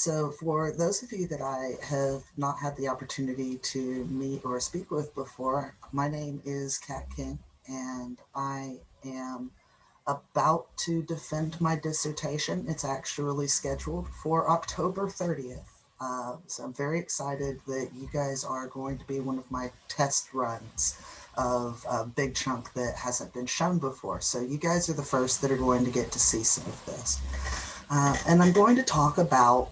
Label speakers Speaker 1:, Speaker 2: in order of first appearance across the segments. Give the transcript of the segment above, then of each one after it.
Speaker 1: So for those of you that I have not had the opportunity to meet or speak with before, my name is Kat King, and I am about to defend my dissertation. It's actually scheduled for October 30th. So I'm very excited that you guys are going to be one of my test runs of a big chunk that hasn't been shown before. So you guys are the first that are going to get to see some of this. And I'm going to talk about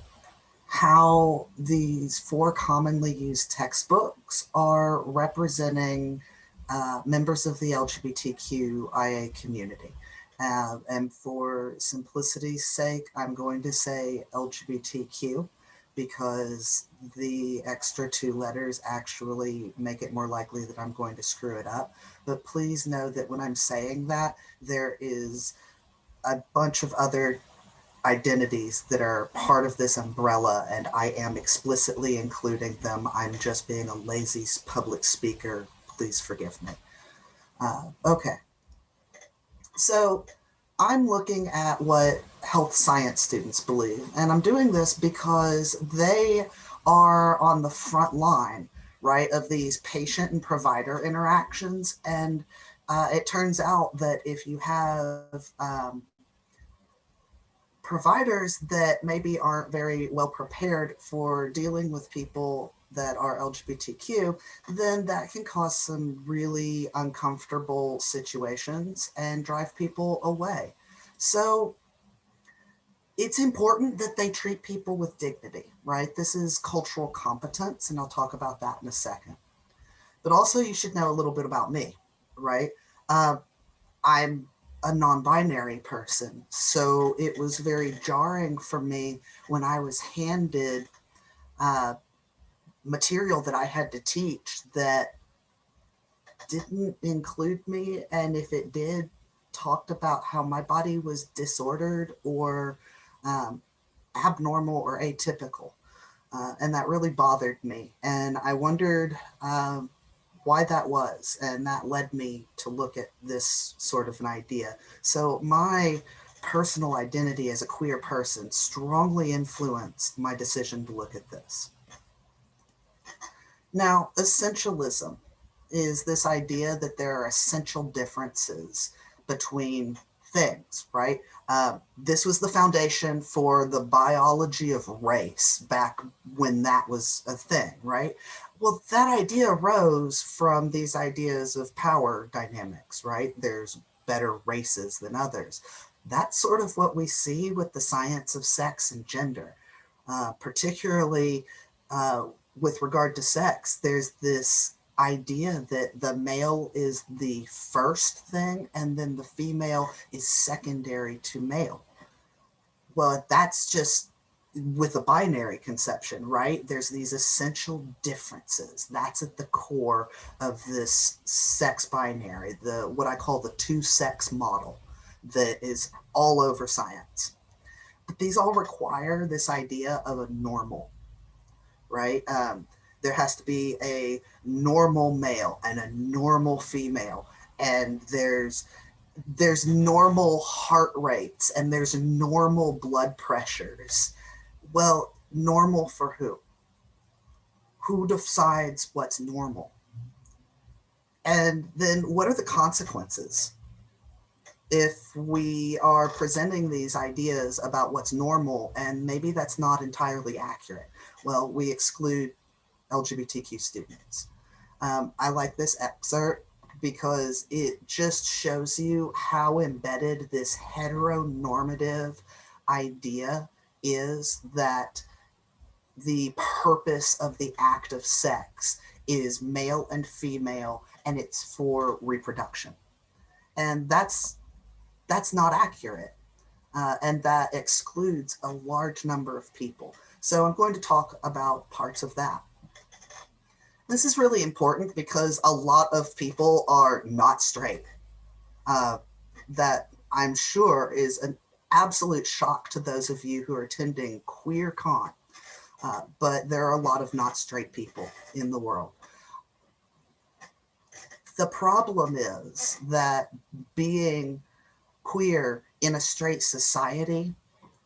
Speaker 1: how these four commonly used textbooks are representing members of the LGBTQIA community. And for simplicity's sake, I'm going to say LGBTQ because the extra two letters actually make it more likely that I'm going to screw it up. But please know that when I'm saying that, there is a bunch of other identities that are part of this umbrella, and I am explicitly including them. I'm just being a lazy public speaker. Please forgive me. Okay, so I'm looking at what health science students believe, and I'm doing this because they are on the front line, right, of these patient and provider interactions. And it turns out that if you have providers that maybe aren't very well prepared for dealing with people that are LGBTQ, then that can cause some really uncomfortable situations and drive people away. So it's important that they treat people with dignity, right? This is cultural competence, and I'll talk about that in a second. But also, you should know a little bit about me, right? I'm a non-binary person, so it was very jarring for me when I was handed material that I had to teach that didn't include me, and if it did, talked about how my body was disordered or abnormal or atypical. And that really bothered me. And I wondered why that was. And that led me to look at this sort of an idea. So my personal identity as a queer person strongly influenced my decision to look at this. Now, essentialism is this idea that there are essential differences between things, right? This was the foundation for the biology of race back when that was a thing, right? Well, that idea arose from these ideas of power dynamics, right? There's better races than others. That's sort of what we see with the science of sex and gender, particularly with regard to sex. There's this idea that the male is the first thing and then the female is secondary to male. Well, that's just with a binary conception, right? There's these essential differences. That's at the core of this sex binary, the what I call the two-sex model that is all over science. But these all require this idea of a normal, right? There has to be a normal male and a normal female, and there's normal heart rates and there's normal blood pressures. Well, normal for who? Who decides what's normal? And then what are the consequences if we are presenting these ideas about what's normal and maybe that's not entirely accurate? Well, we exclude LGBTQ students. I like this excerpt because it just shows you how embedded this heteronormative idea is that the purpose of the act of sex is male and female and it's for reproduction. And that's not accurate. And that excludes a large number of people. So I'm going to talk about parts of that. This is really important because a lot of people are not straight. That I'm sure is an absolute shock to those of you who are attending Queercon. But there are a lot of not straight people in the world. The problem is that being queer in a straight society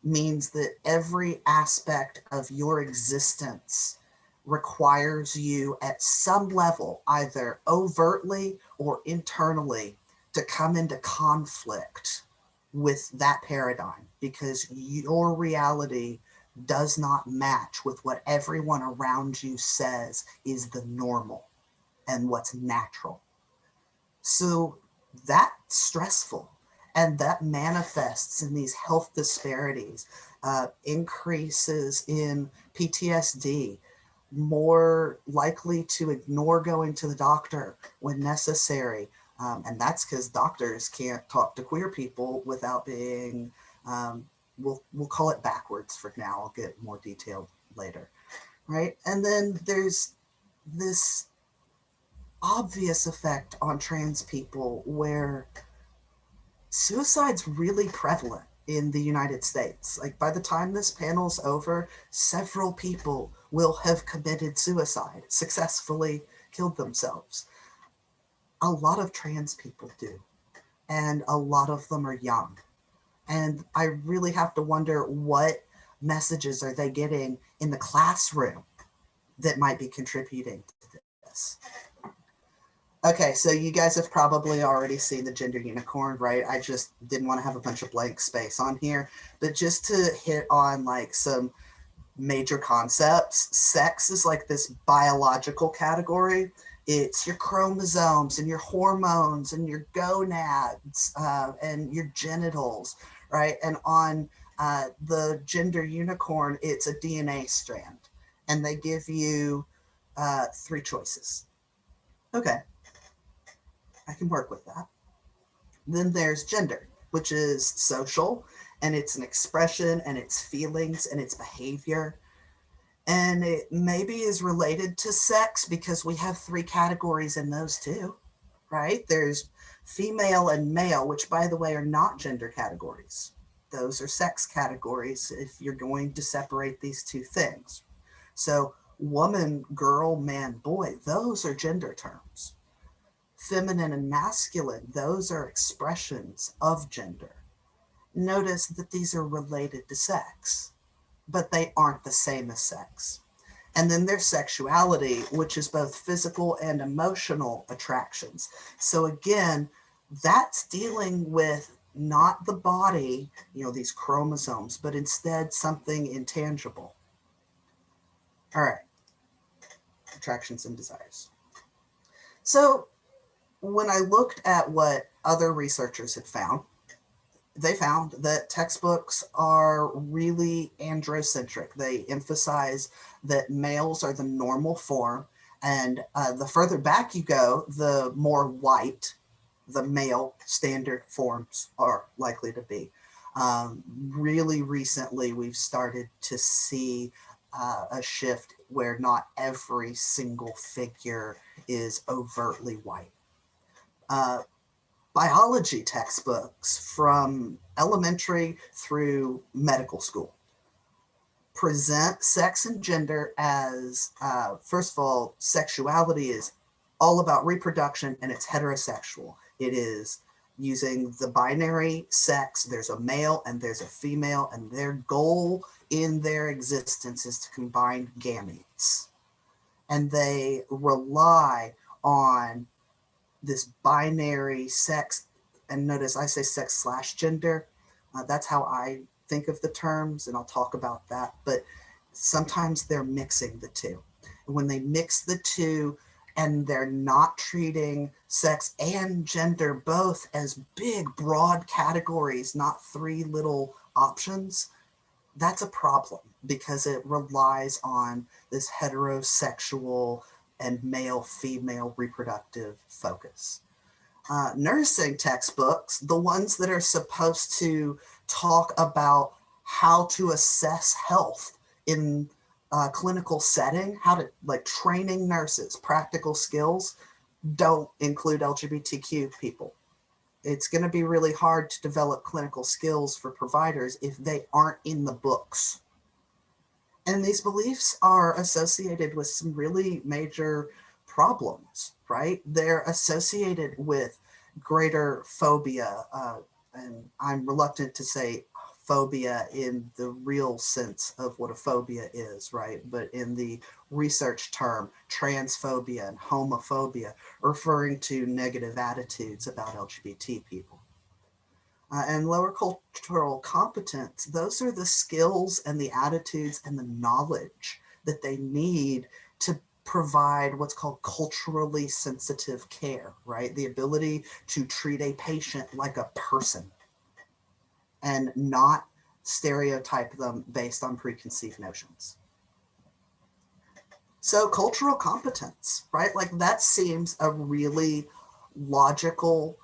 Speaker 1: means that every aspect of your existence requires you at some level, either overtly or internally, to come into conflict with that paradigm, because your reality does not match with what everyone around you says is the normal and what's natural. So that's stressful, and that manifests in these health disparities, increases in PTSD, more likely to ignore going to the doctor when necessary. And that's because doctors can't talk to queer people without being, we'll call it backwards for now. I'll get more detailed later, right? And then there's this obvious effect on trans people where suicide's really prevalent in the United States. Like by the time this panel's over, several people will have committed suicide, successfully killed themselves. A lot of trans people do, and a lot of them are young. And I really have to wonder, what messages are they getting in the classroom that might be contributing to this? Okay, so you guys have probably already seen the gender unicorn, right? I just didn't want to have a bunch of blank space on here, but just to hit on like some major concepts, sex is like this biological category. It's your chromosomes and your hormones and your gonads and your genitals, right? And on the gender unicorn, it's a DNA strand, and they give you 3 choices. Okay, I can work with that. Then there's gender, which is social, and it's an expression and it's feelings and it's behavior. And it maybe is related to sex because we have 3 categories in those too, right? There's female and male, which by the way are not gender categories. Those are sex categories if you're going to separate these 2 things. So woman, girl, man, boy, those are gender terms. Feminine and masculine, those are expressions of gender. Notice that these are related to sex, but they aren't the same as sex. And then there's sexuality, which is both physical and emotional attractions. So again, that's dealing with not the body, these chromosomes, but instead something intangible. All right, attractions and desires. So when I looked at what other researchers had found, they found that textbooks are really androcentric. They emphasize that males are the normal form, and the further back you go, the more white the male standard forms are likely to be. Really recently, we've started to see a shift where not every single figure is overtly white. Biology textbooks from elementary through medical school present sex and gender as, first of all, sexuality is all about reproduction and it's heterosexual. It is using the binary sex. There's a male and there's a female, and their goal in their existence is to combine gametes. And they rely on this binary sex, and notice I say sex / gender. That's how I think of the terms, and I'll talk about that. But sometimes they're mixing the 2. And when they mix the 2 and they're not treating sex and gender both as big, broad categories, not 3 little options, that's a problem because it relies on this heterosexual and male-female reproductive focus. Nursing textbooks, the ones that are supposed to talk about how to assess health in a clinical setting, how to training nurses, practical skills, don't include LGBTQ people. It's going to be really hard to develop clinical skills for providers if they aren't in the books. And these beliefs are associated with some really major problems, right? They're associated with greater phobia, and I'm reluctant to say phobia in the real sense of what a phobia is, right? But in the research term, transphobia and homophobia, referring to negative attitudes about LGBT people. And lower cultural competence, those are the skills and the attitudes and the knowledge that they need to provide what's called culturally sensitive care, right? The ability to treat a patient like a person and not stereotype them based on preconceived notions. So cultural competence, right? Like that seems a really logical,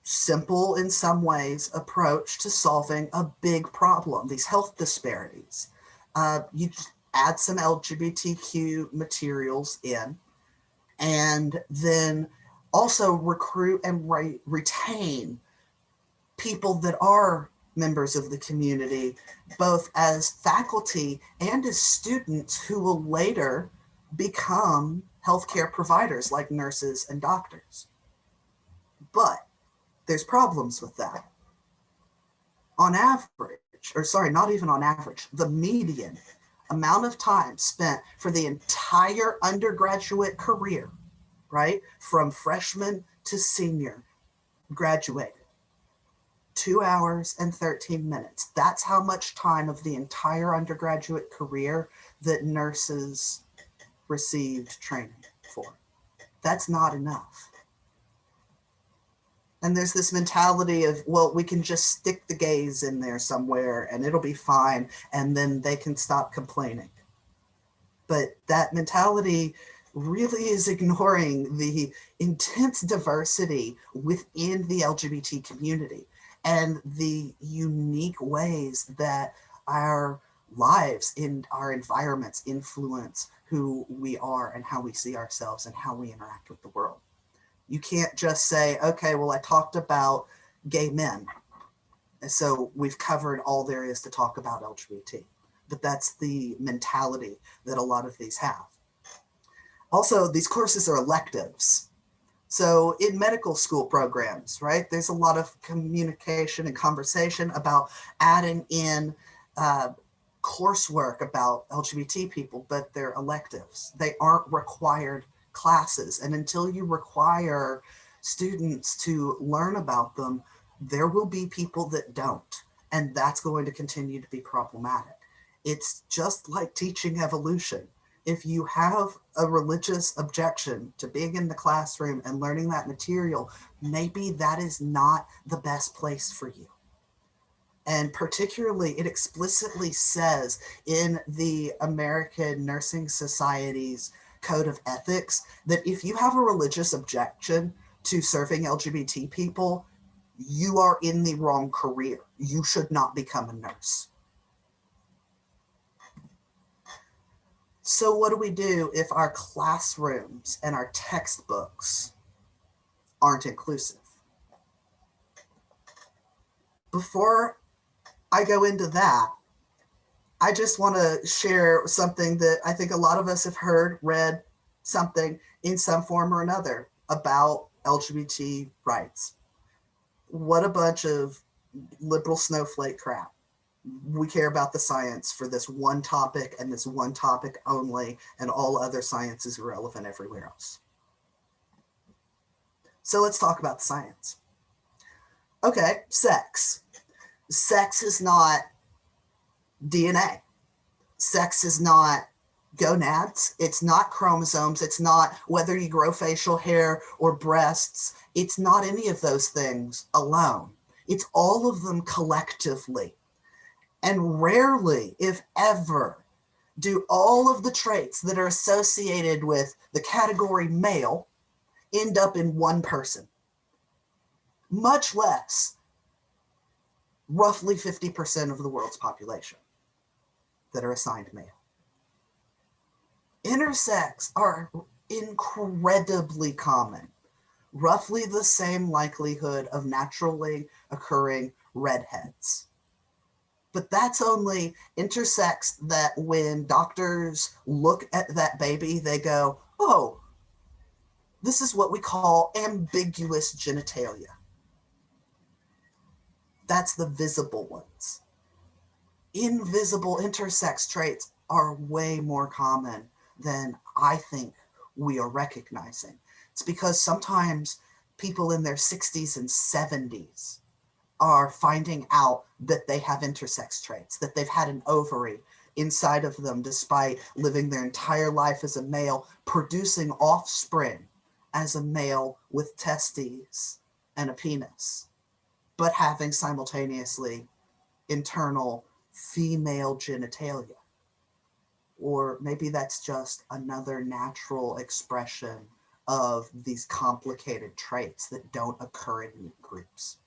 Speaker 1: simple in some ways approach to solving a big problem, these health disparities. You add some LGBTQ materials in, and then also recruit and retain people that are members of the community, both as faculty and as students who will later become healthcare providers like nurses and doctors. But there's problems with that. On average, or sorry, not even on average, the median amount of time spent for the entire undergraduate career, right, from freshman to senior, graduated, 2 hours and 13 minutes. That's how much time of the entire undergraduate career that nurses received training for. That's not enough. And there's this mentality of, well, we can just stick the gays in there somewhere and it'll be fine, and then they can stop complaining. But that mentality really is ignoring the intense diversity within the LGBT community and the unique ways that our lives in our environments influence who we are and how we see ourselves and how we interact with the world. You can't just say, okay, well, I talked about gay men, and so we've covered all there is to talk about LGBT. But that's the mentality that a lot of these have. Also, these courses are electives. So in medical school programs, right, there's a lot of communication and conversation about adding in coursework about LGBT people, but they're electives. They aren't required classes. And until you require students to learn about them, there will be people that don't. And that's going to continue to be problematic. It's just like teaching evolution. If you have a religious objection to being in the classroom and learning that material, maybe that is not the best place for you. And particularly, it explicitly says in the American Nursing Society's Code of Ethics that if you have a religious objection to serving LGBT people, you are in the wrong career. You should not become a nurse. So what do we do if our classrooms and our textbooks aren't inclusive? Before I go into that, I just want to share something that I think a lot of us have heard, read something in some form or another about LGBT rights. What a bunch of liberal snowflake crap. We care about the science for this one topic and this one topic only, and all other science is irrelevant everywhere else. So let's talk about the science. Okay, sex. Sex is not DNA. Sex is not gonads. It's not chromosomes. It's not whether you grow facial hair or breasts. It's not any of those things alone. It's all of them collectively. And rarely, if ever, do all of the traits that are associated with the category male end up in one person. Much less roughly 50% of the world's population that are assigned male. Intersex are incredibly common, roughly the same likelihood of naturally occurring redheads. But that's only intersex that when doctors look at that baby, they go, oh, this is what we call ambiguous genitalia. That's the visible ones. Invisible intersex traits are way more common than I think we are recognizing. It's because sometimes people in their 60s and 70s are finding out that they have intersex traits, that they've had an ovary inside of them despite living their entire life as a male, producing offspring as a male with testes and a penis, but having simultaneously internal female genitalia. Or maybe that's just another natural expression of these complicated traits that don't occur in neat groups.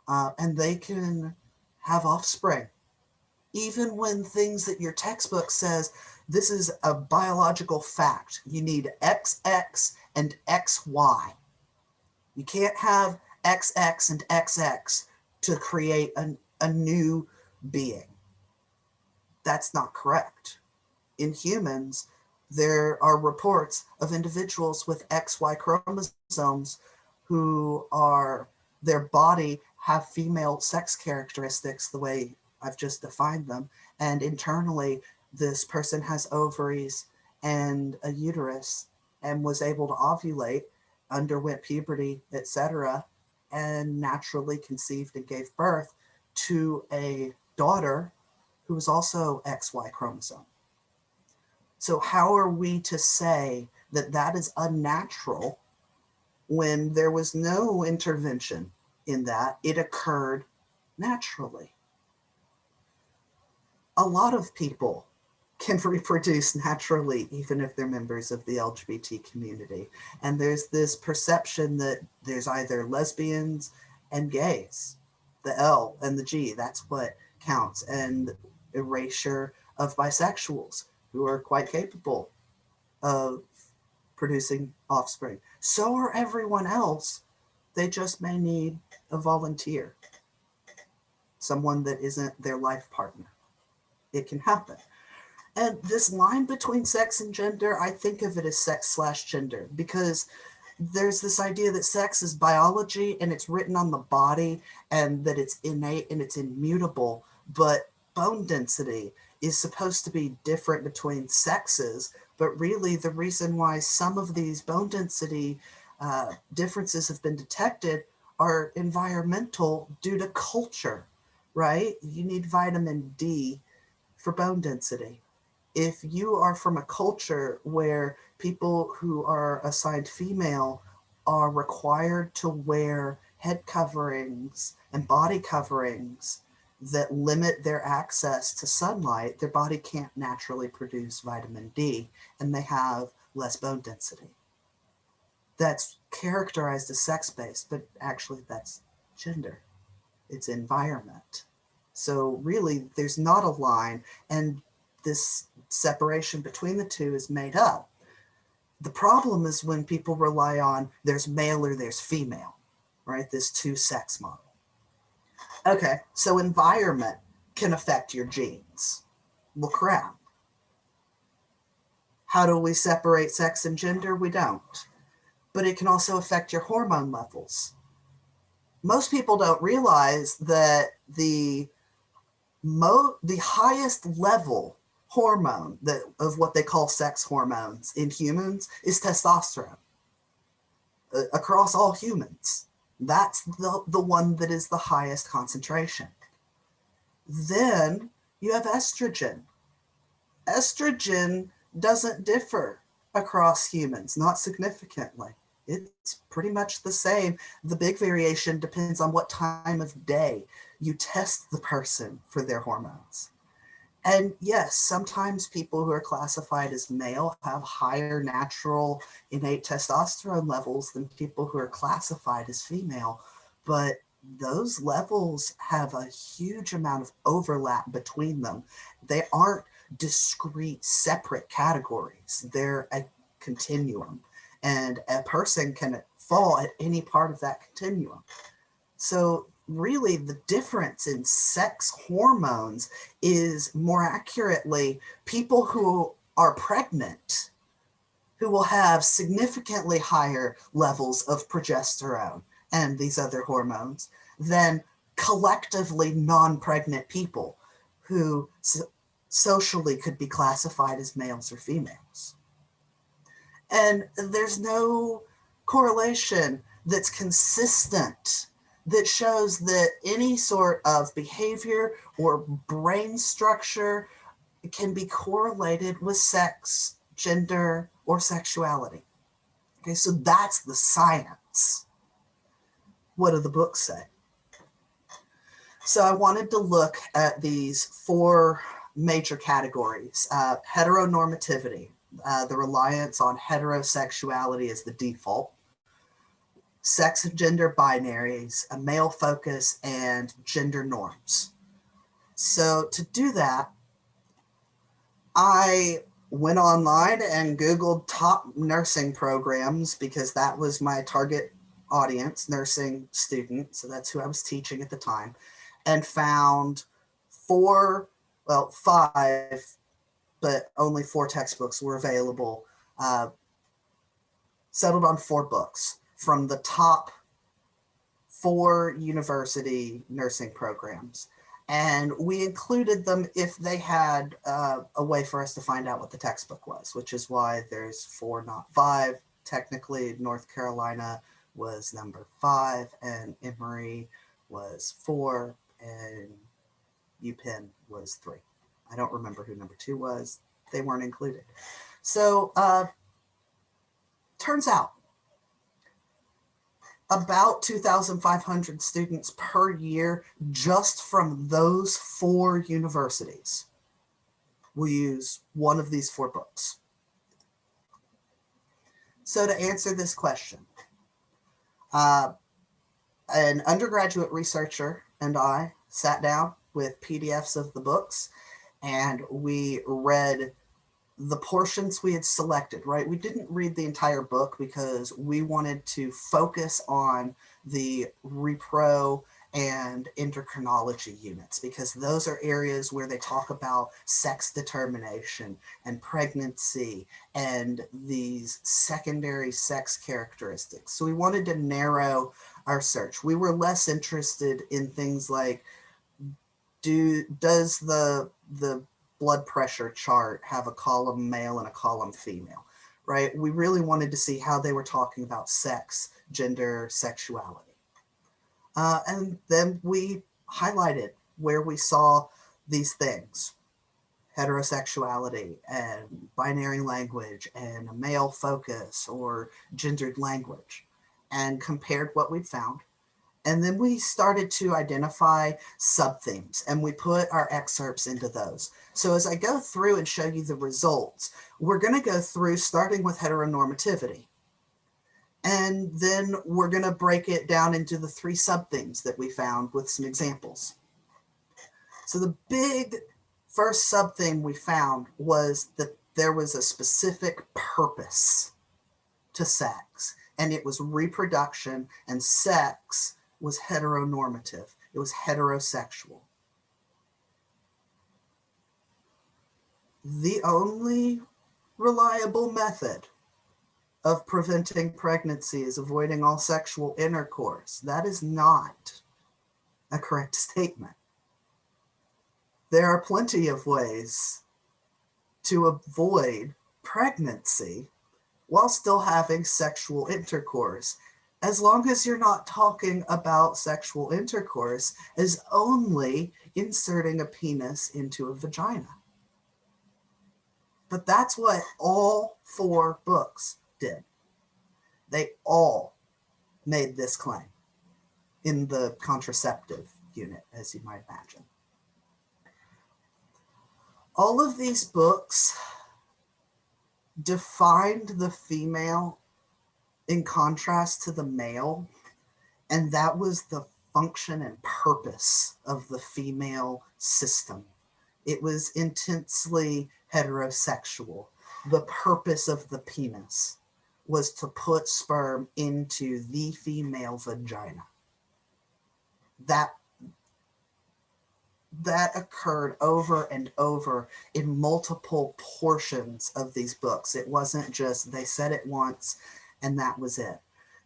Speaker 1: And they can have offspring, even when things that your textbook says this is a biological fact. You need XX and XY. You can't have XX and XX to create a new being. That's not correct. In humans, there are reports of individuals with XY chromosomes who are, their body have female sex characteristics the way I've just defined them. And internally, this person has ovaries and a uterus and was able to ovulate, underwent puberty, etc., and naturally conceived and gave birth to a daughter who was also XY chromosome. So how are we to say that that is unnatural when there was no intervention in that? It occurred naturally. A lot of people can reproduce naturally, even if they're members of the LGBT community. And there's this perception that there's either lesbians and gays, the L and the G, that's what counts, and erasure of bisexuals who are quite capable of producing offspring. So are everyone else. They just may need a volunteer, someone that isn't their life partner. It can happen. And this line between sex and gender, I think of it as sex/gender, because there's this idea that sex is biology and it's written on the body and that it's innate and it's immutable, but bone density is supposed to be different between sexes. But really the reason why some of these bone density differences have been detected are environmental due to culture, right? You need vitamin D for bone density. If you are from a culture where people who are assigned female are required to wear head coverings and body coverings that limit their access to sunlight, their body can't naturally produce vitamin D and they have less bone density. That's characterized as sex-based, but actually that's gender. It's environment. So really there's not a line, and this separation between the two is made up. The problem is when people rely on there's male or there's female, right? This two-sex model. Okay, so environment can affect your genes. Well, crap. How do we separate sex and gender? We don't. But it can also affect your hormone levels. Most people don't realize that the highest level hormone of what they call sex hormones in humans is testosterone. Across all humans, that's the one that is the highest concentration. Then you have estrogen. Estrogen doesn't differ across humans, not significantly. It's pretty much the same. The big variation depends on what time of day you test the person for their hormones. And yes, sometimes people who are classified as male have higher natural innate testosterone levels than people who are classified as female, but those levels have a huge amount of overlap between them. They aren't discrete, separate categories. They're a continuum, and a person can fall at any part of that continuum. So really the difference in sex hormones is more accurately people who are pregnant who will have significantly higher levels of progesterone and these other hormones than collectively non-pregnant people who socially could be classified as males or females. And there's no correlation that's consistent that shows that any sort of behavior or brain structure can be correlated with sex, gender, or sexuality. Okay, so that's the science. What do the books say? So I wanted to look at these 4 major categories. Heteronormativity, the reliance on heterosexuality as the default. Sex and gender binaries, a male focus, and gender norms. So to do that, I went online and Googled top nursing programs because that was my target audience, nursing students. So that's who I was teaching at the time, and found 5, but only 4 textbooks were available. Settled on 4 books from the top 4 university nursing programs. And we included them if they had a way for us to find out what the textbook was, which is why there's 4, not 5. Technically, North Carolina was number 5, and Emory was 4, and UPenn was 3. I don't remember who number 2 was. They weren't included. So turns out about 2,500 students per year just from those 4 universities will use one of these 4 books. So to answer this question, an undergraduate researcher and I sat down with PDFs of the books, and we read the portions we had selected, right? We didn't read the entire book because we wanted to focus on the repro and endocrinology units, because those are areas where they talk about sex determination and pregnancy and these secondary sex characteristics. So we wanted to narrow our search. We were less interested in things like, does the blood pressure chart have a column male and a column female, right? We really wanted to see how they were talking about sex, gender, sexuality. And then we highlighted where we saw these things: heterosexuality and binary language and a male focus or gendered language, and compared what we'd found. And then we started to identify sub-themes, and we put our excerpts into those. So as I go through and show you the results, we're going to go through starting with heteronormativity. And then we're going to break it down into the 3 sub-themes that we found with some examples. So the big first sub-theme we found was that there was a specific purpose to sex, and it was reproduction, and sex was heteronormative. It was heterosexual. The only reliable method of preventing pregnancy is avoiding all sexual intercourse. That is not a correct statement. There are plenty of ways to avoid pregnancy while still having sexual intercourse, as long as you're not talking about sexual intercourse as only inserting a penis into a vagina. But that's what all 4 books did. They all made this claim in the contraceptive unit, as you might imagine. All of these books defined the female in contrast to the male, and that was the function and purpose of the female system. It was intensely heterosexual. The purpose of the penis was to put sperm into the female vagina. That occurred over and over in multiple portions of these books. It wasn't just they said it once and that was it.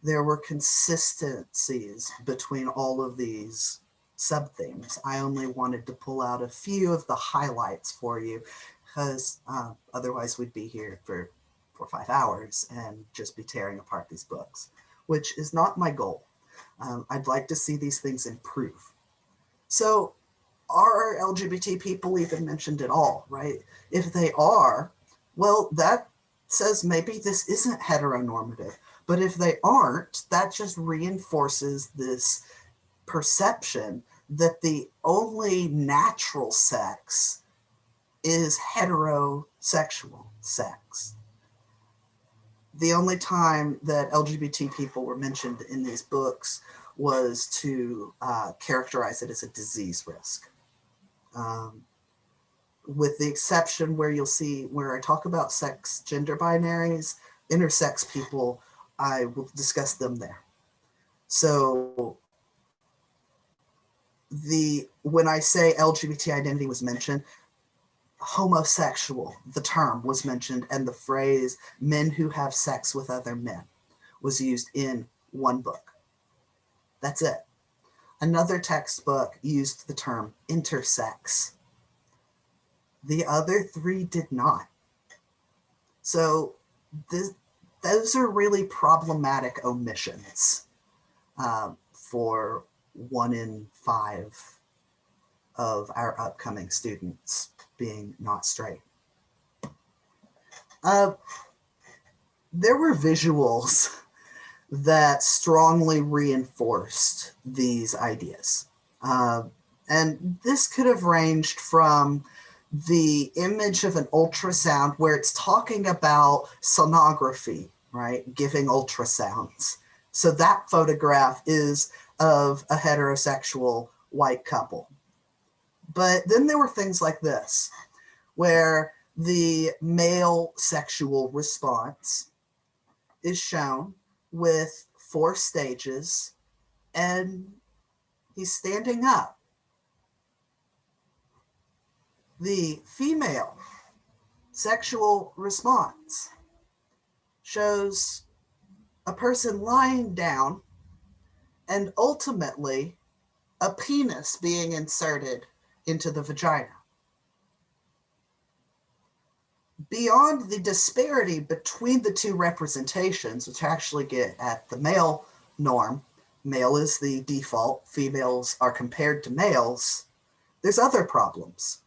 Speaker 1: There were consistencies between all of these sub-themes. I only wanted to pull out a few of the highlights for you because otherwise we'd be here for 4 or 5 hours and just be tearing apart these books, which is not my goal. I'd like to see these things improve. So are LGBT people even mentioned at all, right? If they are, well, that says maybe this isn't heteronormative. But if they aren't, that just reinforces this perception that the only natural sex is heterosexual sex. The only time that LGBT people were mentioned in these books was to characterize it as a disease risk. With the exception where you'll see where I talk about sex gender binaries, intersex people, I will discuss them there. So when I say LGBT identity was mentioned, homosexual, the term was mentioned, and the phrase men who have sex with other men was used in one book. That's it. Another textbook used the term intersex. The other 3 did not. So those are really problematic omissions for 1 in 5 of our upcoming students being not straight. There were visuals that strongly reinforced these ideas. And this could have ranged from the image of an ultrasound where it's talking about sonography, right? Giving ultrasounds. So that photograph is of a heterosexual white couple. But then there were things like this, where the male sexual response is shown with 4 stages, and he's standing up. The female sexual response shows a person lying down and ultimately a penis being inserted into the vagina. Beyond the disparity between the 2 representations, which actually get at the male norm, male is the default, females are compared to males, there's other problems.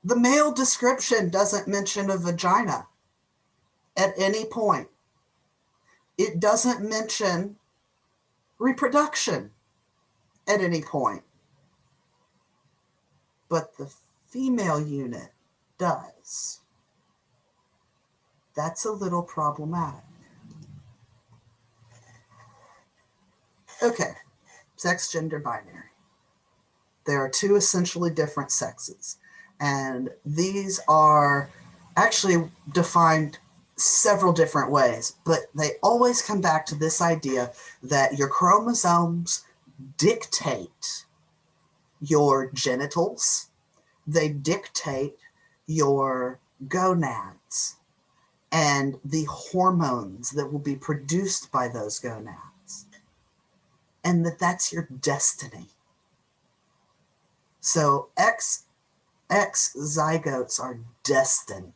Speaker 1: The male description doesn't mention a vagina at any point. It doesn't mention reproduction at any point. But the female unit does. That's a little problematic. Okay, sex gender binary. There are 2 essentially different sexes. And these are actually defined several different ways, but they always come back to this idea that your chromosomes dictate your genitals, they dictate your gonads and the hormones that will be produced by those gonads, and that's your destiny. So X zygotes are destined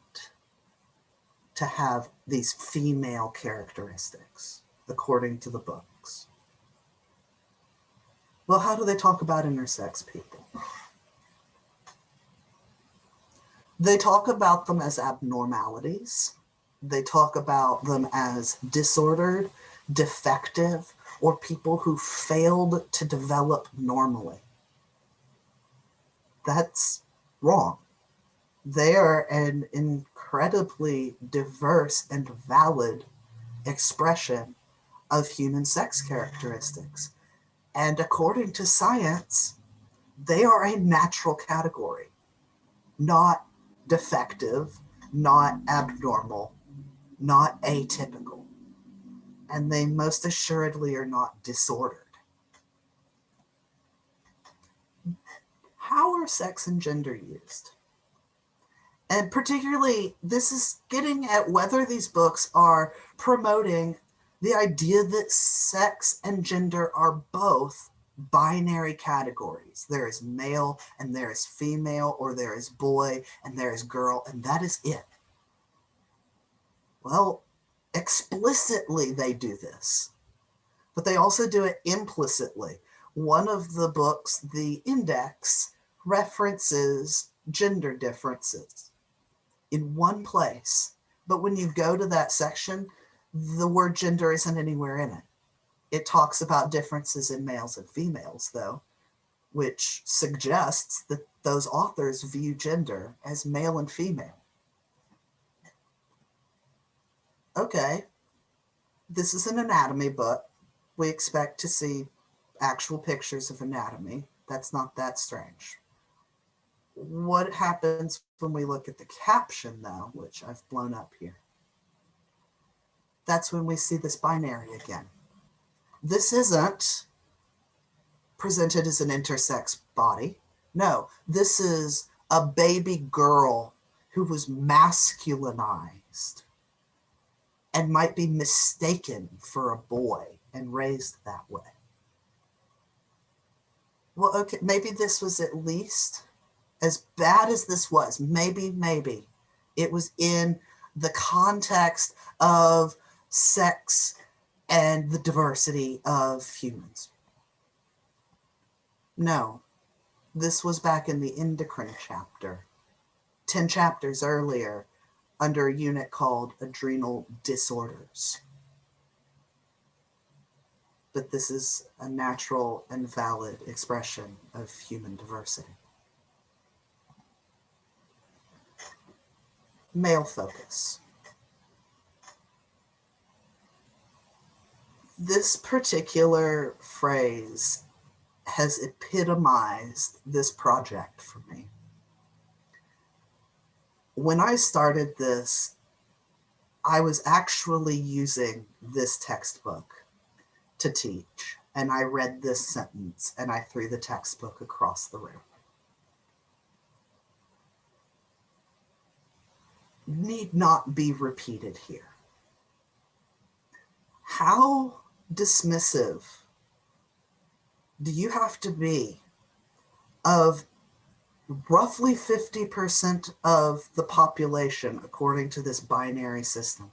Speaker 1: to have these female characteristics, according to the books. Well, how do they talk about intersex people? They talk about them as abnormalities. They talk about them as disordered, defective, or people who failed to develop normally. That's wrong. They are an incredibly diverse and valid expression of human sex characteristics. And according to science, they are a natural category, not defective, not abnormal, not atypical. And they most assuredly are not disordered. How are sex and gender used? And particularly, this is getting at whether these books are promoting The idea that sex and gender are both binary categories. There is male and there is female, or there is boy and there is girl, and that is it. Well, explicitly they do this, but they also do it implicitly. One of the books, the Index, references gender differences in one place, but when you go to that section, the word gender isn't anywhere in it. It talks about differences in males and females, though, which suggests that those authors view gender as male and female. Okay, this is an anatomy book. We expect to see actual pictures of anatomy. That's not that strange. What happens when we look at the caption, though, which I've blown up here? That's when we see this binary again. This isn't presented as an intersex body. No, this is a baby girl who was masculinized and might be mistaken for a boy and raised that way. Well, okay, maybe this was at least, as bad as this was, maybe it was in the context of sex and the diversity of humans. No, this was back in the endocrine chapter, 10 chapters earlier, under a unit called adrenal disorders. But this is a natural and valid expression of human diversity. Male focus. This particular phrase has epitomized this project for me. When I started this, I was actually using this textbook to teach, and I read this sentence and I threw the textbook across the room. Need not be repeated here. How dismissive do you have to be of roughly 50% of the population, according to this binary system,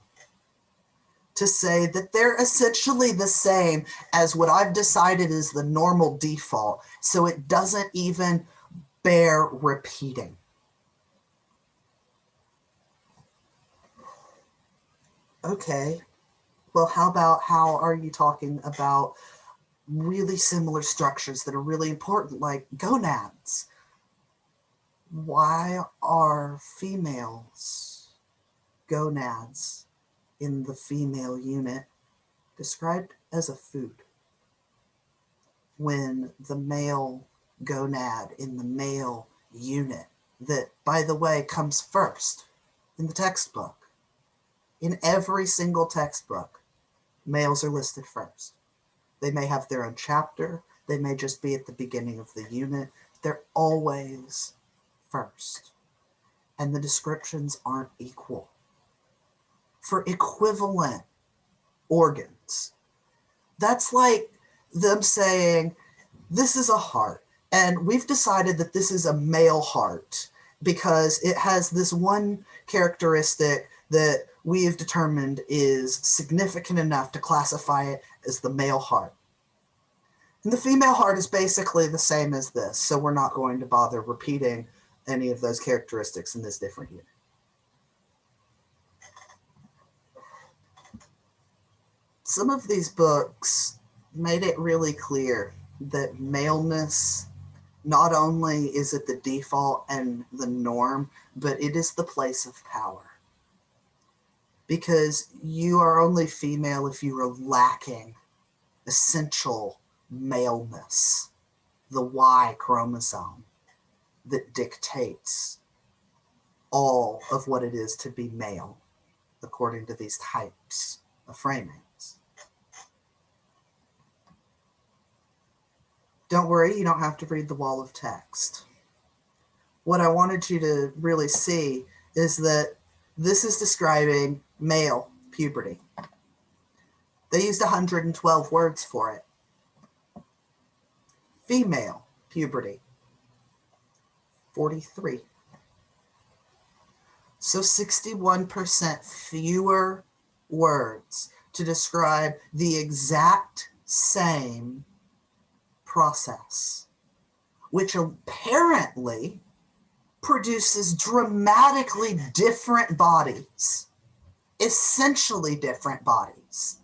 Speaker 1: to say that they're essentially the same as what I've decided is the normal default, so it doesn't even bear repeating? Okay, well, how are you talking about really similar structures that are really important, like gonads? Why are females' gonads in the female unit described as a food, when the male gonad in the male unit, that, by the way, comes first in the textbook, in every single textbook, males are listed first. They may have their own chapter, they may just be at the beginning of the unit, they're always first. And the descriptions aren't equal. For equivalent organs, that's like them saying, this is a heart, and we've decided that this is a male heart because it has this one characteristic that we have determined is significant enough to classify it as the male heart. And the female heart is basically the same as this, so we're not going to bother repeating any of those characteristics in this different unit. Some of these books made it really clear that maleness, not only is it the default and the norm, but it is the place of power. Because you are only female if you are lacking essential maleness, the Y chromosome that dictates all of what it is to be male, according to these types of framings. Don't worry, you don't have to read the wall of text. What I wanted you to really see is that this is describing male puberty. They used 112 words for it. Female puberty, 43. So 61% fewer words to describe the exact same process, which apparently produces dramatically different bodies, essentially different bodies.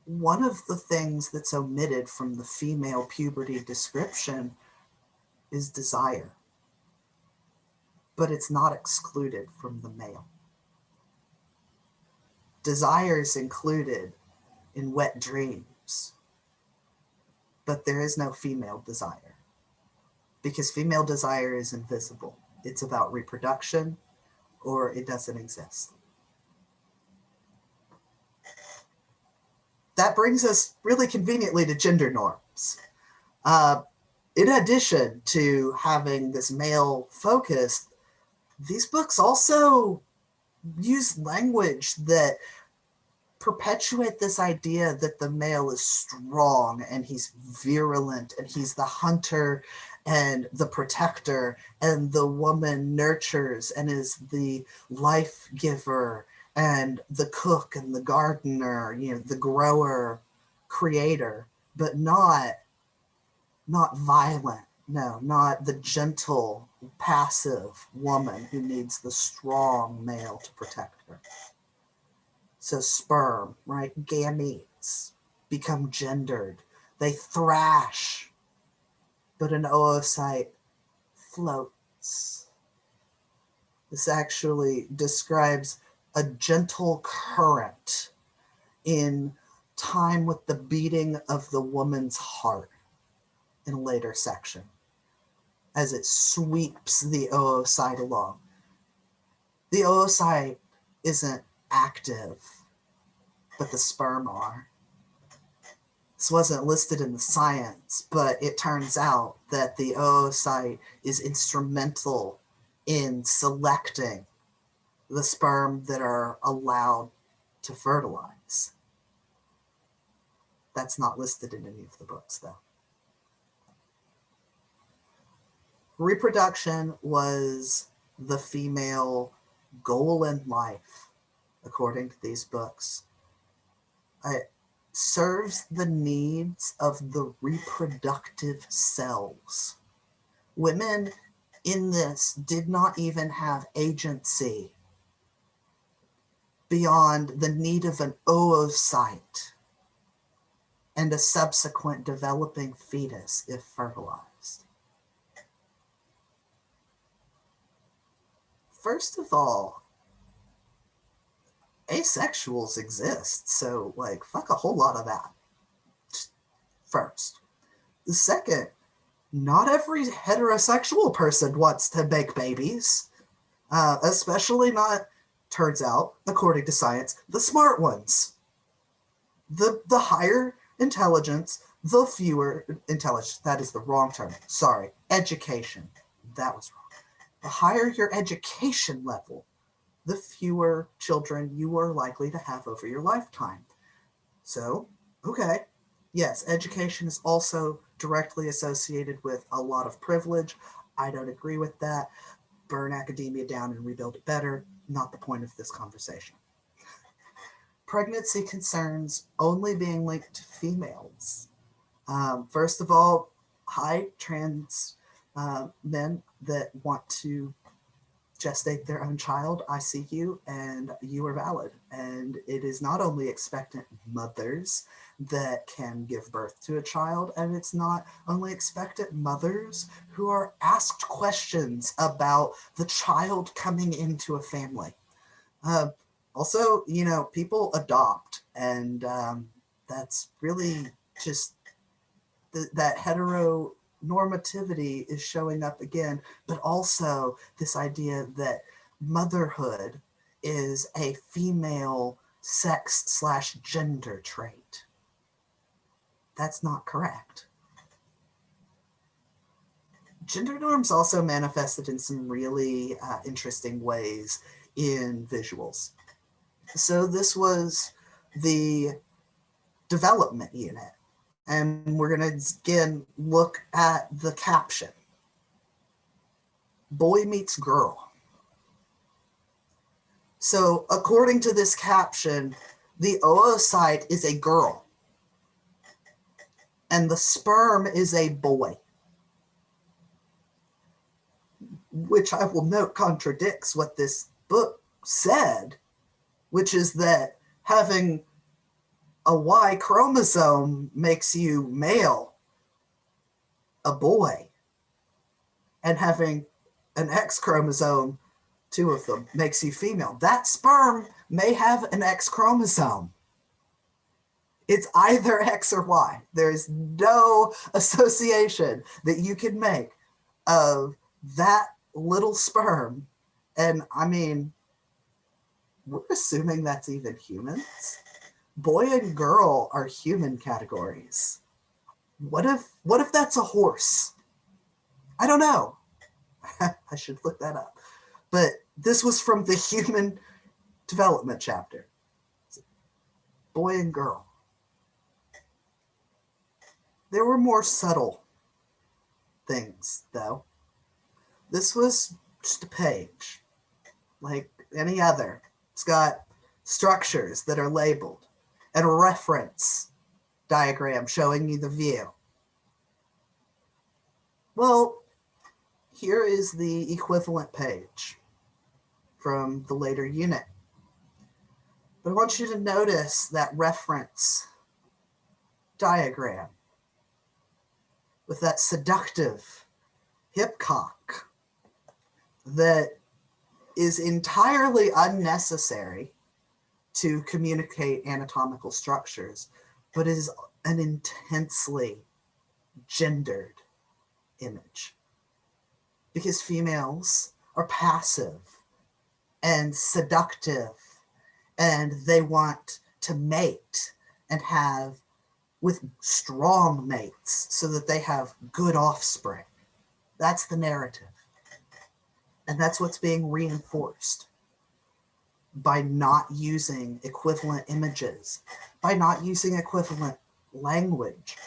Speaker 1: One of the things that's omitted from the female puberty description is desire, but it's not excluded from the male. Desire is included in wet dreams, but there is no female desire because female desire is invisible. It's about reproduction or it doesn't exist. That brings us really conveniently to gender norms. In addition to having this male focus, these books also use language that perpetuate this idea that the male is strong and he's virulent and he's the hunter and the protector, and the woman nurtures and is the life giver and the cook and the gardener, you know, the grower, creator, but not violent. No, not the gentle, passive woman who needs the strong male to protect her. So sperm, right? Gametes become gendered. They thrash, but an oocyte floats. This actually describes a gentle current in time with the beating of the woman's heart in a later section as it sweeps the oocyte along. The oocyte isn't active, but the sperm are. This wasn't listed in the science, but it turns out that the oocyte is instrumental in selecting the sperm that are allowed to fertilize. That's not listed in any of the books, though. Reproduction was the female goal in life, according to these books. It serves the needs of the reproductive cells. Women in this did not even have agency beyond the need of an oocyte and a subsequent developing fetus if fertilized. First of all, asexuals exist, so like fuck a whole lot of that. First. The second, not every heterosexual person wants to make babies, especially not, turns out, according to science, the smart ones. The higher intelligence, the fewer intelligence. That is the wrong term. Sorry. Education. That was wrong. The higher your education level, the fewer children you are likely to have over your lifetime. So, okay, yes, education is also directly associated with a lot of privilege. I don't agree with that. Burn academia down and rebuild it better. Not the point of this conversation. Pregnancy concerns only being linked to females. First of all, hi, trans men that want to gestate their own child, I see you and you are valid. And it is not only expectant mothers that can give birth to a child, and it's not only expectant mothers who are asked questions about the child coming into a family. Also, you know, people adopt, and that's really just that heteronormativity is showing up again, but also this idea that motherhood is a female sex/gender trait. That's not correct. Gender norms also manifested in some really interesting ways in visuals. So this was the development unit. And we're going to again look at the caption. Boy meets girl. So according to this caption, the oocyte is a girl and the sperm is a boy, which I will note contradicts what this book said, which is that having a Y chromosome makes you male, a boy, and having an X chromosome, two of them, makes you female. That sperm may have an X chromosome. It's either X or Y. There's no association that you can make of that little sperm. And I mean, we're assuming that's even humans. Boy and girl are human categories. What if that's a horse? I don't know. I should look that up. But this was from the human development chapter. Boy and girl. There were more subtle things, though. This was just a page, like any other. It's got structures that are labeled and a reference diagram showing you the view. Well, here is the equivalent page from the later unit. But I want you to notice that reference diagram with that seductive hip cock that is entirely unnecessary to communicate anatomical structures, but is an intensely gendered image. Because females are passive and seductive, and they want to mate and have with strong mates so that they have good offspring. That's the narrative. And that's what's being reinforced by not using equivalent images, by not using equivalent language,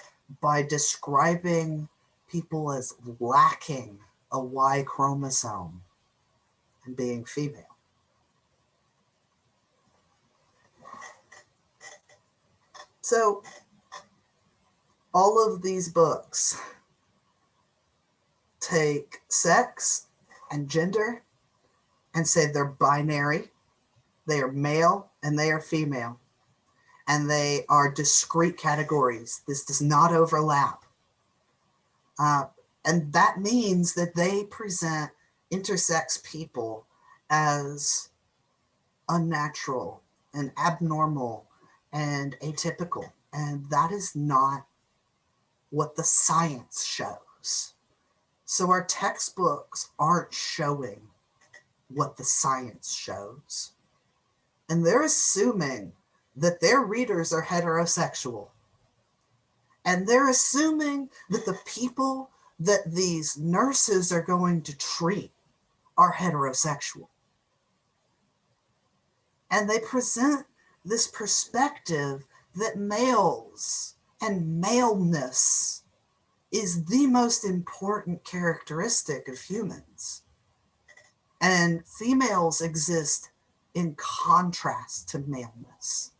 Speaker 1: by describing people as lacking a Y chromosome and being female. So all of these books take sex and gender and say they're binary, they are male and they are female, and they are discrete categories. This does not overlap. And that means that they present intersex people as unnatural and abnormal and atypical. And that is not what the science shows. So our textbooks aren't showing what the science shows. And they're assuming that their readers are heterosexual. And they're assuming that the people that these nurses are going to treat are heterosexual. And they present this perspective that males and maleness is the most important characteristic of humans. And females exist in contrast to maleness.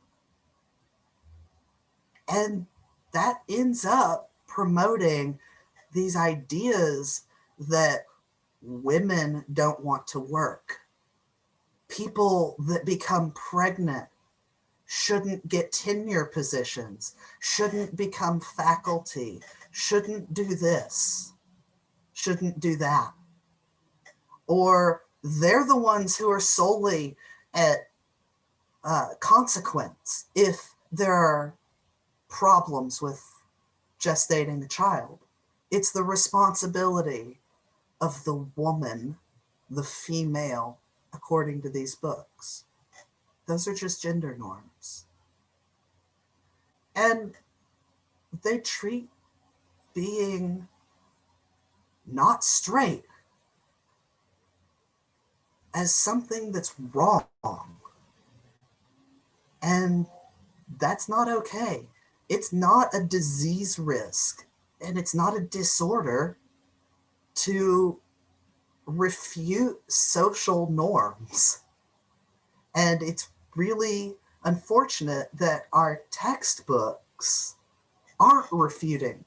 Speaker 1: And that ends up promoting these ideas that women don't want to work. People that become pregnant shouldn't get tenure positions, shouldn't become faculty, shouldn't do this, shouldn't do that. Or they're the ones who are solely at consequence if there are problems with gestating a child. It's the responsibility of the woman, the female, according to these books. Those are just gender norms. And they treat being not straight as something that's wrong. And that's not okay. It's not a disease risk, and it's not a disorder to refute social norms. And it's really unfortunate that our textbooks aren't refuting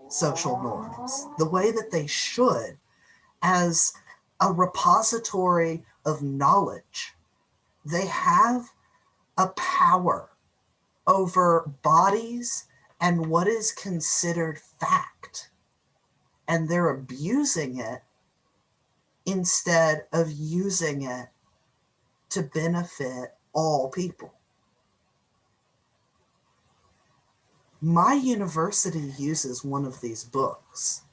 Speaker 1: social norms the way that they should as a repository of knowledge. They have a power over bodies and what is considered fact, and they're abusing it instead of using it to benefit all people. My university uses one of these books,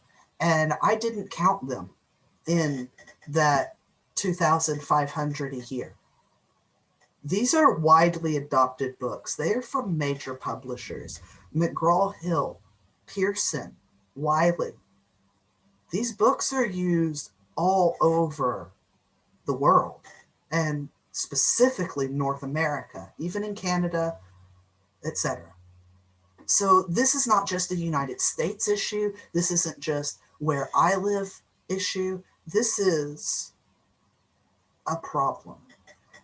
Speaker 1: and I didn't count them in that 2,500 a year. These are widely adopted books. They are from major publishers: McGraw-Hill, Pearson, Wiley. These books are used all over the world, and specifically North America, even in Canada, etc. So this is not just a United States issue. This isn't just where I live issue. This is a problem,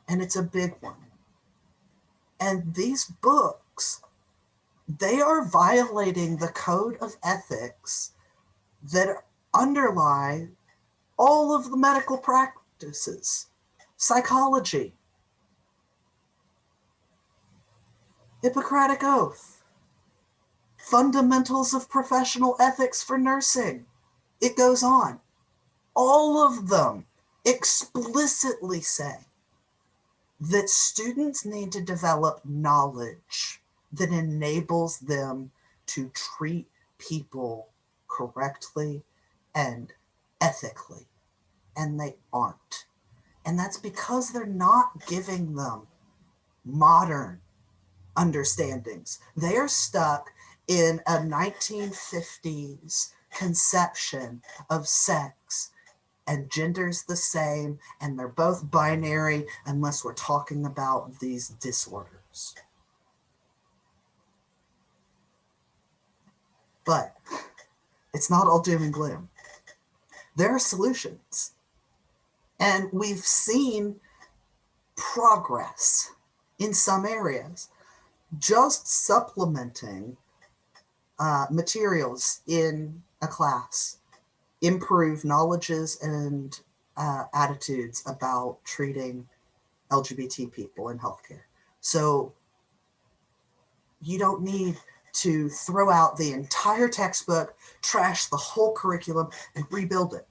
Speaker 1: and it's a big one. And these books, they are violating the code of ethics that underlie all of the medical practices: psychology, Hippocratic Oath, fundamentals of professional ethics for nursing. It goes on. All of them explicitly say that students need to develop knowledge that enables them to treat people correctly and ethically. And they aren't. And that's because they're not giving them modern understandings. They are stuck in a 1950s conception of sex, and gender's the same, and they're both binary unless we're talking about these disorders. But it's not all doom and gloom. There are solutions. And we've seen progress in some areas. Just supplementing materials in a class improve knowledges and attitudes about treating LGBT people in healthcare. So you don't need to throw out the entire textbook, trash the whole curriculum, and rebuild it.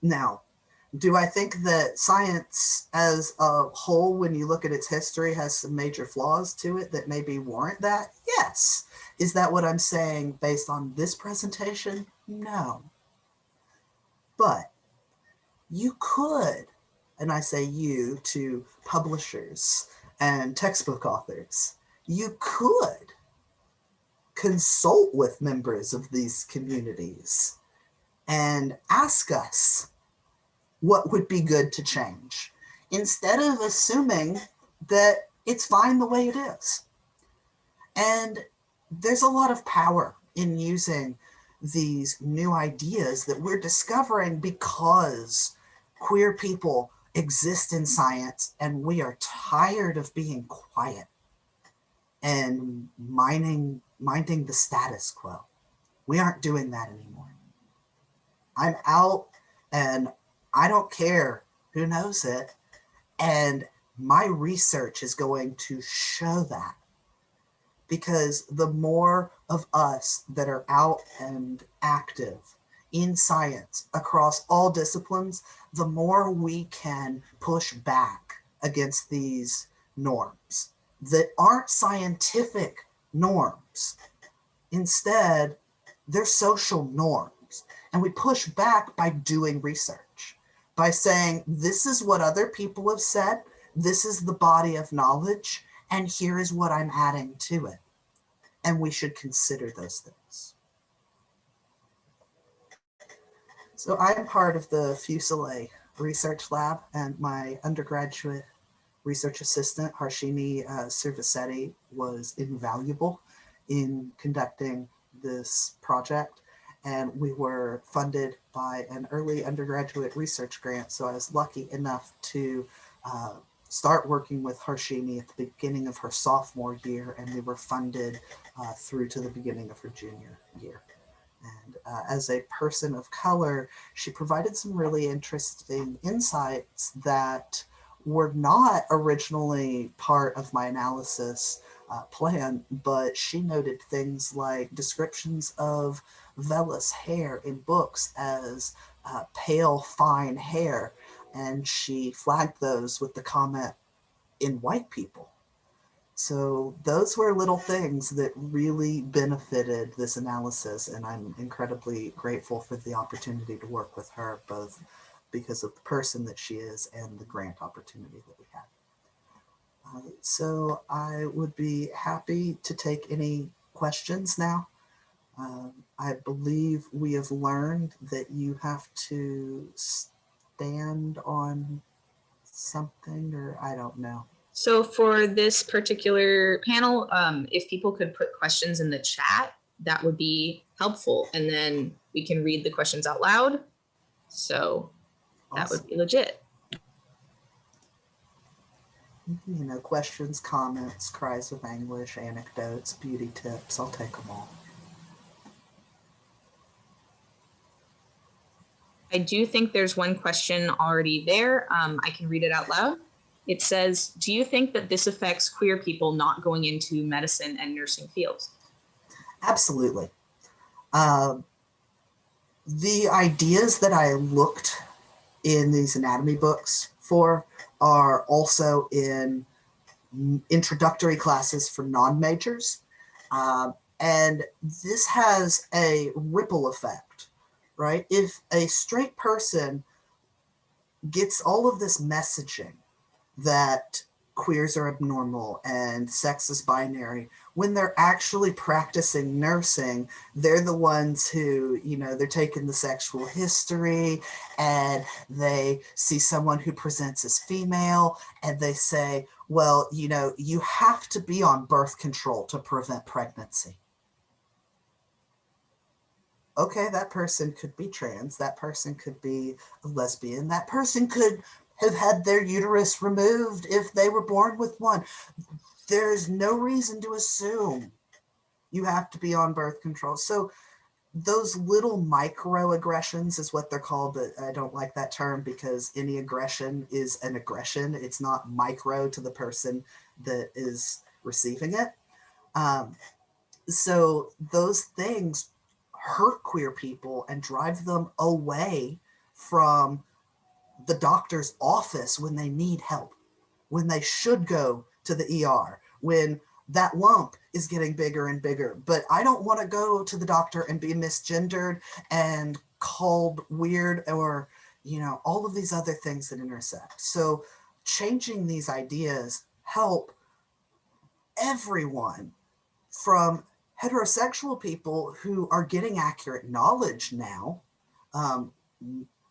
Speaker 1: Now, do I think that science as a whole, when you look at its history, has some major flaws to it that maybe warrant that? Yes. Is that what I'm saying based on this presentation? No. But you could, and I say you to publishers and textbook authors, you could consult with members of these communities and ask us what would be good to change, instead of assuming that it's fine the way it is. And there's a lot of power in using these new ideas that we're discovering because queer people exist in science, and we are tired of being quiet and minding the status quo. We aren't doing that anymore. I'm out, and I don't care who knows it. And my research is going to show that, because the more of us that are out and active in science across all disciplines, the more we can push back against these norms that aren't scientific norms. Instead, they're social norms. And we push back by doing research, by saying, this is what other people have said, this is the body of knowledge, and here is what I'm adding to it. And we should consider those things. So I'm part of the Fusilier Research Lab, and my undergraduate research assistant, Harshini Sirvasetti, was invaluable in conducting this project. And we were funded by an early undergraduate research grant. So I was lucky enough to start working with Harshini at the beginning of her sophomore year, and we were funded through to the beginning of her junior year. And as a person of color, she provided some really interesting insights that were not originally part of my analysis plan, but she noted things like descriptions of vellus hair in books as pale, fine hair, and she flagged those with the comment, in white people. So those were little things that really benefited this analysis, and I'm incredibly grateful for the opportunity to work with her, both because of the person that she is and the grant opportunity that we had. So I would be happy to take any questions now. I believe we have learned that you have to stand on something, or I don't know.
Speaker 2: So for this particular panel, if people could put questions in the chat, that would be helpful. And then we can read the questions out loud. So that
Speaker 1: Awesome.
Speaker 2: would be legit.
Speaker 1: You know, questions, comments, cries of anguish, anecdotes, beauty tips, I'll take them all.
Speaker 2: I do think there's one question already there. I can read it out loud. It says, do you think that this affects queer people not going into medicine and nursing fields?
Speaker 1: Absolutely. The ideas that I looked in these anatomy books for are also in introductory classes for non-majors. And this has a ripple effect, right? If a straight person gets all of this messaging that queers are abnormal and sex is binary, when they're actually practicing nursing, they're the ones who, you know, they're taking the sexual history and they see someone who presents as female and they say, well, you know, you have to be on birth control to prevent pregnancy. Okay, that person could be trans, that person could be a lesbian, that person could have had their uterus removed if they were born with one. There's no reason to assume you have to be on birth control. So those little microaggressions is what they're called, but I don't like that term because any aggression is an aggression. It's not micro to the person that is receiving it. So those things hurt queer people and drive them away from the doctor's office when they need help, when they should go to the ER, when that lump is getting bigger and bigger. But I don't want to go to the doctor and be misgendered and called weird or, you know, all of these other things that intersect. So changing these ideas help everyone, from heterosexual people who are getting accurate knowledge now,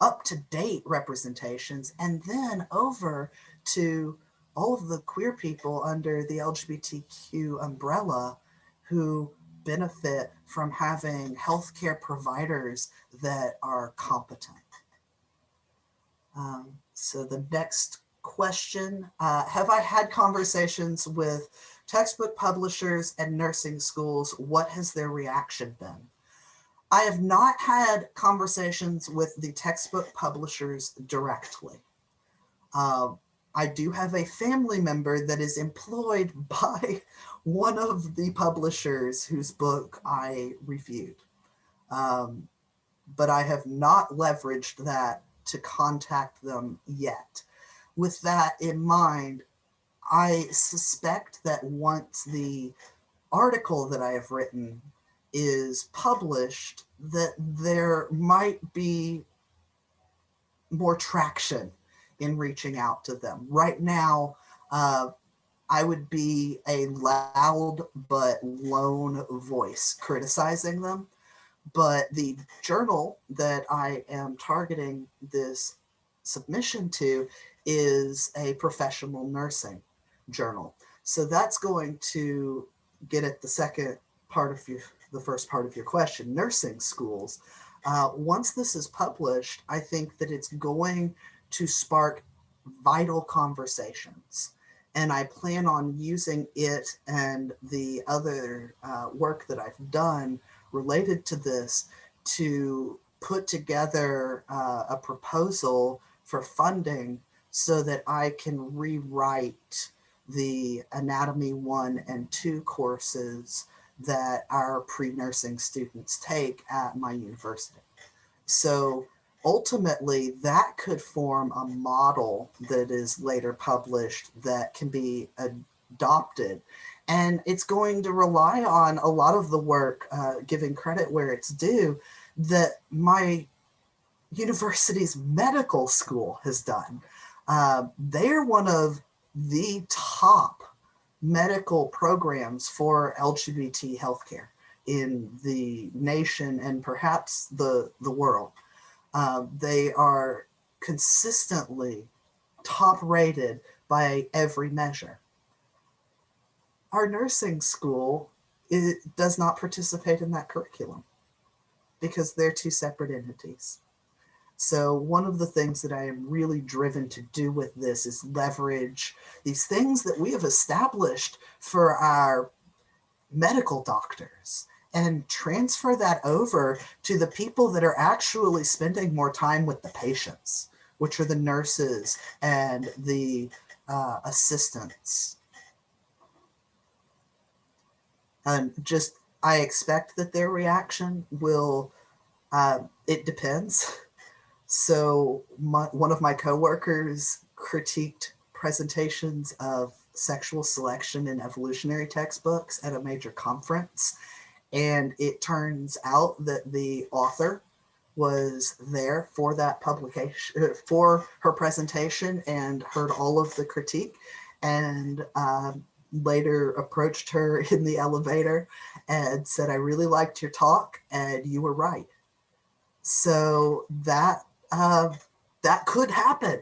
Speaker 1: up-to-date representations, and then over to all of the queer people under the LGBTQ umbrella who benefit from having healthcare providers that are competent. So the next question, have I had conversations with textbook publishers and nursing schools? What has their reaction been? I have not had conversations with the textbook publishers directly. I do have a family member that is employed by one of the publishers whose book I reviewed. But I have not leveraged that to contact them yet. With that in mind, I suspect that once the article that I have written is published, that there might be more traction in reaching out to them. Right now, I would be a loud but lone voice criticizing them. But the journal that I am targeting this submission to is a professional nursing journal. So that's going to get at the first part of your question, nursing schools. Once this is published, I think that it's going to spark vital conversations. And I plan on using it and the other work that I've done related to this to put together a proposal for funding so that I can rewrite the Anatomy 1 and 2 courses that our pre-nursing students take at my university. So ultimately, that could form a model that is later published that can be adopted. And it's going to rely on a lot of the work, giving credit where it's due, that my university's medical school has done. They're one of the top medical programs for LGBT healthcare in the nation and perhaps the world. They are consistently top rated by every measure. Our nursing school does not participate in that curriculum because they're two separate entities. So one of the things that I am really driven to do with this is leverage these things that we have established for our medical doctors and transfer that over to the people that are actually spending more time with the patients, which are the nurses and the assistants. And I expect that their reaction will, it depends. So one of my coworkers critiqued presentations of sexual selection in evolutionary textbooks at a major conference. And it turns out that the author was there for that publication, for her presentation, and heard all of the critique, and later approached her in the elevator and said, "I really liked your talk and you were right." So that could happen.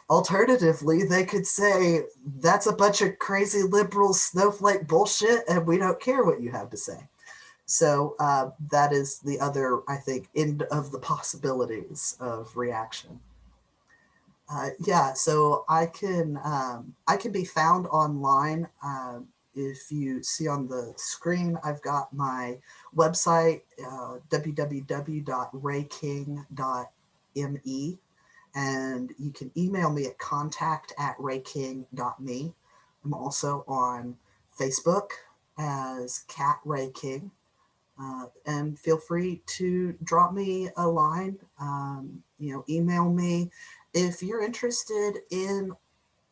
Speaker 1: Alternatively, they could say, "That's a bunch of crazy liberal snowflake bullshit and we don't care what you have to say." So that is the other, I think, end of the possibilities of reaction. Yeah, so I can be found online. If you see on the screen, I've got my website, www.rayking.me, and you can email me at contact@rayking.me. I'm also on Facebook as Cat Ray King. And feel free to drop me a line, email me. If you're interested in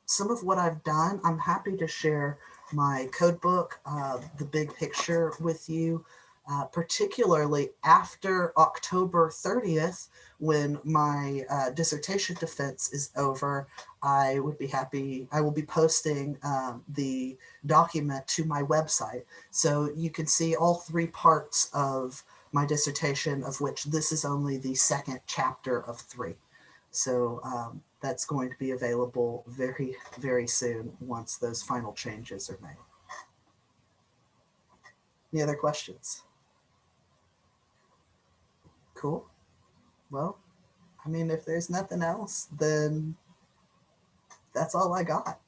Speaker 1: some of what I've done, I'm happy to share my code book, The Big Picture, with you, particularly after October 30th, when my dissertation defense is over. I will be posting the document to my website. So you can see all 3 parts of my dissertation, of which this is only the second chapter of 3. So that's going to be available very, very soon once those final changes are made. Any other questions? Cool. Well, I mean, if there's nothing else, then that's all I got.